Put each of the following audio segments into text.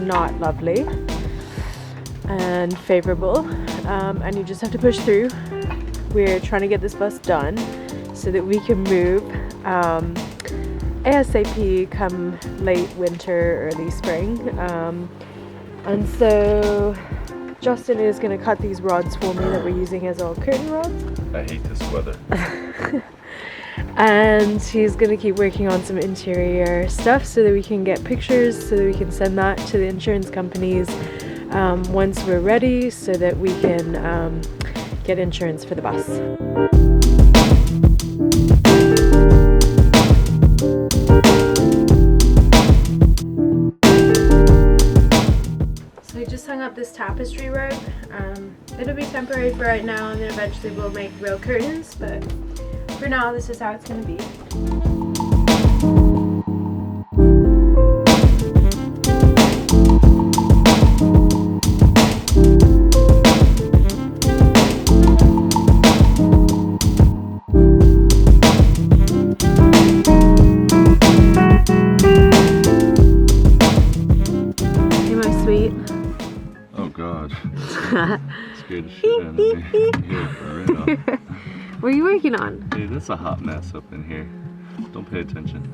not lovely and favorable, and you just have to push through. We're trying to get this bus done so that we can move ASAP come late winter, early spring. And so Justin is going to cut these rods for me that we're using as our curtain rods. I hate this weather. And he's going to keep working on some interior stuff so that we can get pictures, so that we can send that to the insurance companies once we're ready, so that we can get insurance for the bus. So we just hung up this tapestry rope. It'll be temporary for right now, and then eventually we'll make real curtains, but for now this is how it's going to be. Scared the shit out of me. What are you working on? Dude, that's a hot mess up in here. Don't pay attention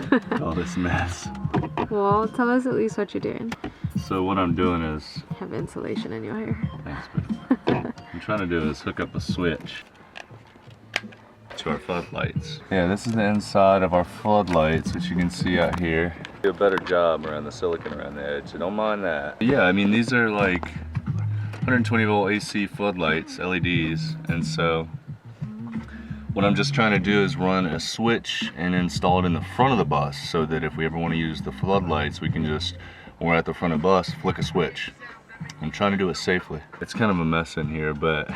to all this mess. Well, tell us at least what you're doing. So what I'm doing is... You have insulation in your hair. Thanks, babe. What I'm trying to do is hook up a switch to our floodlights. Yeah, this is the inside of our floodlights, which you can see out here. Do a better job around the silicone around the edge, so don't mind that. But yeah, I mean, these are like 120 volt AC floodlights, LEDs, and so what I'm just trying to do is run a switch and install it in the front of the bus so that if we ever want to use the floodlights, we can just, when we're at the front of the bus, flick a switch. I'm trying to do it safely. It's kind of a mess in here, but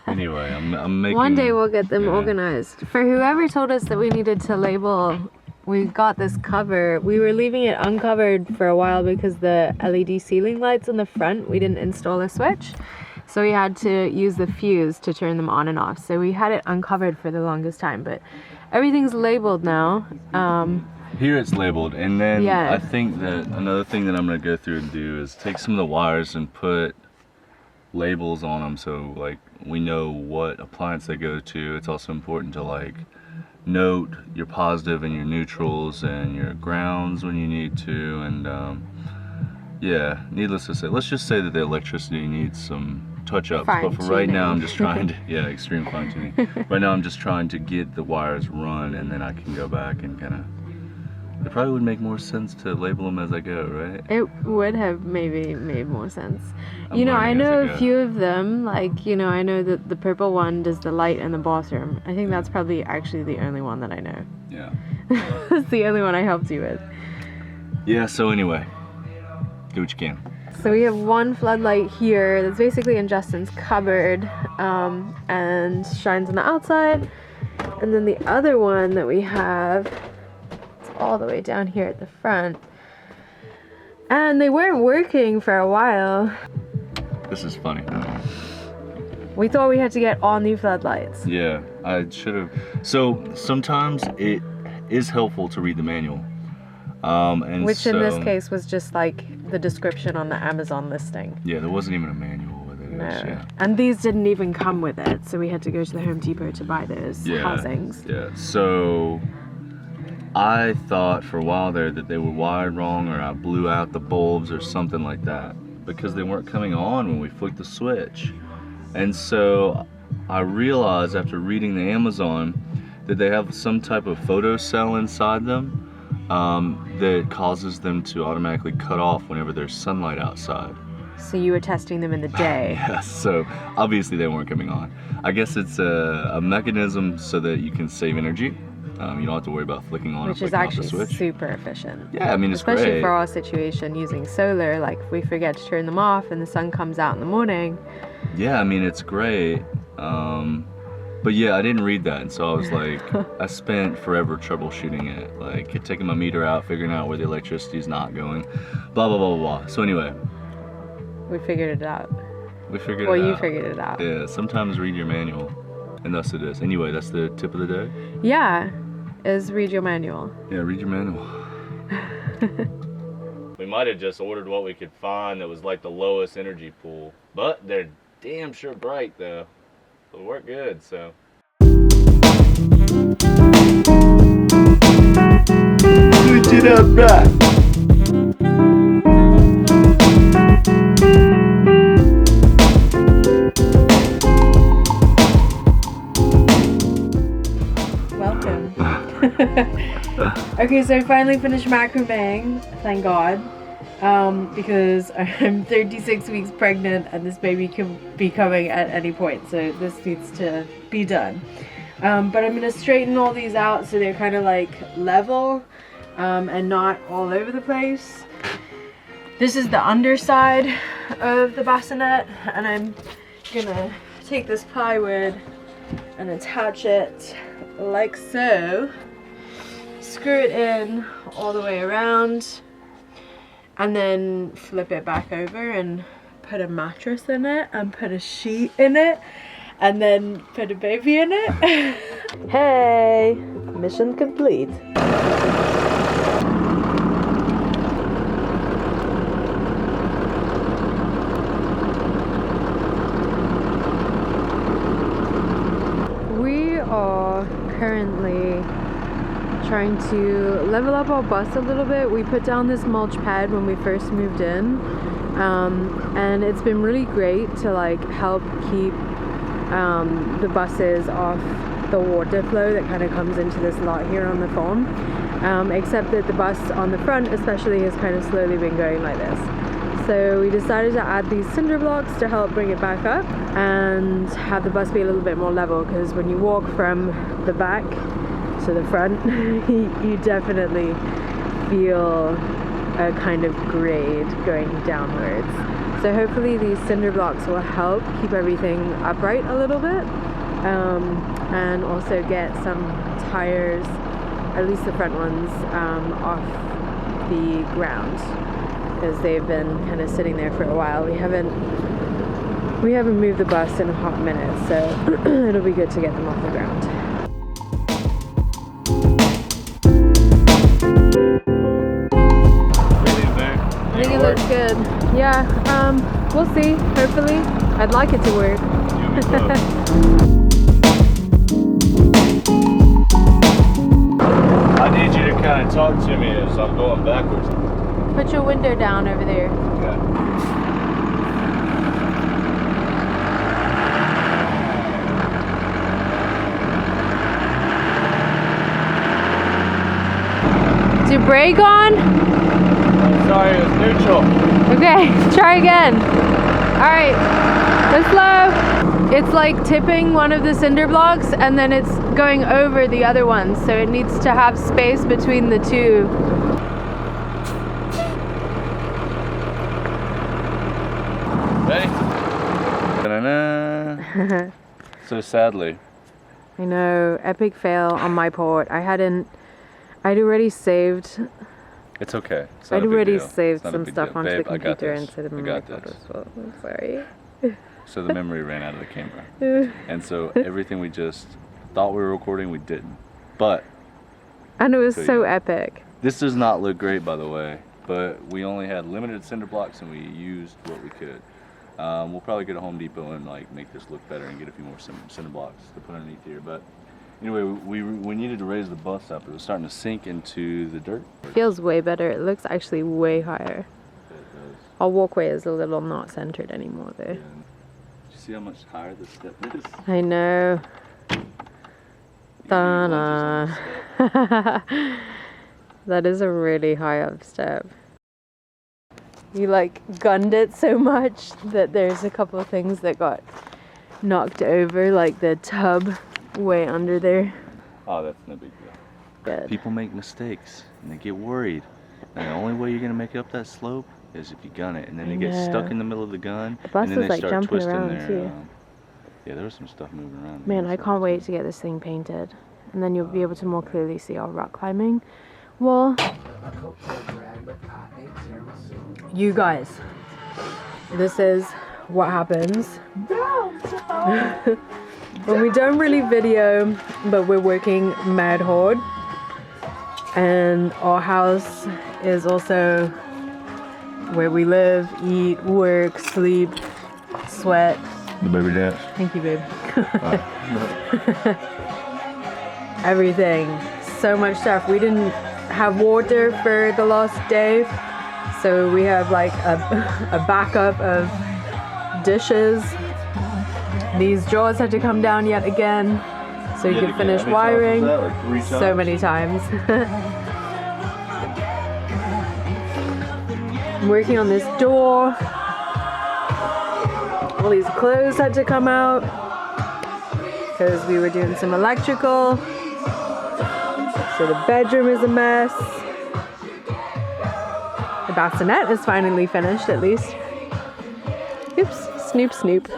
anyway, I'm making... One day we'll get them organized. For whoever told us that we needed to label, we got this cover. We were leaving it uncovered for a while because the LED ceiling lights in the front, we didn't install a switch. So we had to use the fuse to turn them on and off. So we had it uncovered for the longest time, but everything's labeled now. Here it's labeled, and then yeah. I think that another thing that I'm gonna go through and do is take some of the wires and put labels on them so like we know what appliance they go to. It's also important to like note your positive and your neutrals and your grounds when you need to, and yeah, needless to say, let's just say that the electricity needs some touch-ups, but for right now I'm just trying to, yeah, extreme fine-tuning. Right now I'm just trying to get the wires run, and then I can go back and kind of, it probably would make more sense to label them as I go, right? It would have maybe made more sense. You know, I know a few of them, like, you know, I know that the purple one does the light in the bathroom. I think that's probably actually the only one that I know. Yeah. That's the only one I helped you with. Yeah, so anyway, do what you can. So we have one floodlight here that's basically in Justin's cupboard, and shines on the outside. And then the other one that we have, it's all the way down here at the front. And they weren't working for a while. This is funny. We thought we had to get all new floodlights. Yeah, I should have. So sometimes it is helpful to read the manual. And which in this case was just like the description on the Amazon listing. Yeah, there wasn't even a manual with it. No. Yeah. And these didn't even come with it, so we had to go to the Home Depot to buy those housings. Yeah, so I thought for a while there that they were wired wrong, or I blew out the bulbs or something like that, because they weren't coming on when we flicked the switch. And so I realized after reading the Amazon that they have some type of photocell inside them that causes them to automatically cut off whenever there's sunlight outside. So you were testing them in the day. Yes, so obviously they weren't coming on. I guess it's a mechanism so that you can save energy. You don't have to worry about flicking on or flicking off the switch. Which is actually super efficient. Yeah, I mean, it's especially great. For our situation using solar, like if we forget to turn them off and the sun comes out in the morning. Yeah, I mean, it's great. But yeah, I didn't read that, and so I was like, I spent forever troubleshooting it, like taking my meter out, figuring out where the electricity's not going, blah, blah, blah, blah, blah. So anyway. We figured it out. We figured it out. Well, you figured it out. Yeah, sometimes read your manual, and thus it is. Anyway, that's the tip of the day? Yeah, is read your manual. Yeah, read your manual. We might have just ordered what we could find that was like the lowest energy pool. But they're damn sure bright though. It'll work good, so. Switch it up back. Welcome. Okay, so I finally finished macrameing, thank God. Because I'm 36 weeks pregnant and this baby can be coming at any point, so this needs to be done. But I'm going to straighten all these out so they're kind of like level and not all over the place. This is the underside of the bassinet, and I'm going to take this plywood and attach it like so. Screw it in all the way around. And then flip it back over and put a mattress in it and put a sheet in it and then put a baby in it. Hey, mission complete. We are currently trying to level up our bus a little bit. We put down this mulch pad when we first moved in, and it's been really great to like help keep the buses off the water flow that kind of comes into this lot here on the farm, except that the bus on the front especially has kind of slowly been going like this. So we decided to add these cinder blocks to help bring it back up and have the bus be a little bit more level, because when you walk from the back to the front, you definitely feel a kind of grade going downwards. So hopefully these cinder blocks will help keep everything upright a little bit, and also get some tires, at least the front ones, off the ground, because they've been kind of sitting there for a while. We haven't moved the bus in a hot minute, so it'll be good to get them off the ground. I think it looks good. Yeah, we'll see. Hopefully. I'd like it to work. I need you to kind of talk to me as I'm going backwards. Put your window down over there. Okay. Is your brake on? Sorry, it was neutral. Okay, try again. Alright, it's low. It's like tipping one of the cinder blocks and then it's going over the other one, so it needs to have space between the two. Ready? Ta-da-da. So sadly. I know, epic fail on my part. I'd already saved. It's okay. I'd already saved some stuff onto the computer instead of my photos. Well, I'm sorry. So the memory ran out of the camera. And so everything we just thought we were recording, we didn't. But. And it was so epic. This does not look great, by the way. But we only had limited cinder blocks and we used what we could. We'll probably go to Home Depot and like make this look better and get a few more cinder blocks to put underneath here. But anyway, we needed to raise the bus up. It was starting to sink into the dirt. Feels way better. It looks actually way higher. It does. Our walkway is a little not centered anymore though. Yeah. Did you see how much higher the step is? I know. Ta-da. That is a really high up step. You like gunned it so much that there's a couple of things that got knocked over, like the tub way under there. Oh, that's no big deal. Good. People make mistakes and they get worried. And the only way you're gonna make up that slope is if you gun it, and then they get stuck in the middle of the gun. The bus and then was they like start jumping twisting around their, too. Yeah, there was some stuff moving around. Man, I can't wait to get this thing painted, and then you'll be able to more clearly see our rock climbing. Well, you guys, this is what happens when we don't really video, but we're working mad hard, and our house is also where we live, eat, work, sleep, sweat. The baby dance. Thank you, babe. Everything. So much stuff. We didn't have water for the last day, so we have like a backup of dishes. These drawers had to come down yet again so you could finish wiring. So many times. I'm working on this door. All these clothes had to come out because we were doing some electrical. So the bedroom is a mess. The bassinet is finally finished, at least. Oops, snoop, snoop.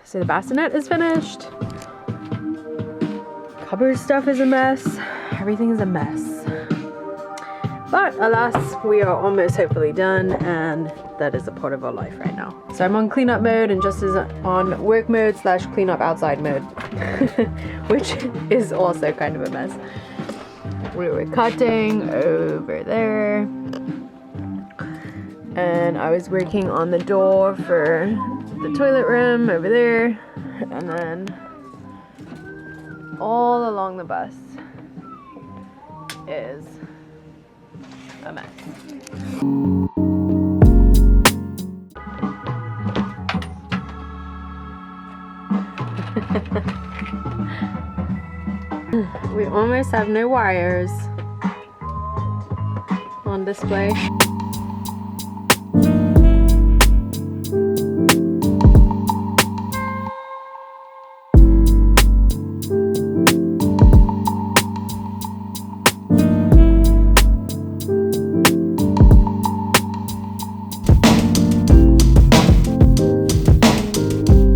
So the bassinet is finished. Cupboard stuff is a mess. Everything is a mess. But alas, we are almost hopefully done, and that is a part of our life right now. So I'm on cleanup mode, and just is on work mode / cleanup outside mode, which is also kind of a mess. We were cutting over there, and I was working on the door for the toilet room over there, and then all along the bus is a mess. We almost have no wires on display.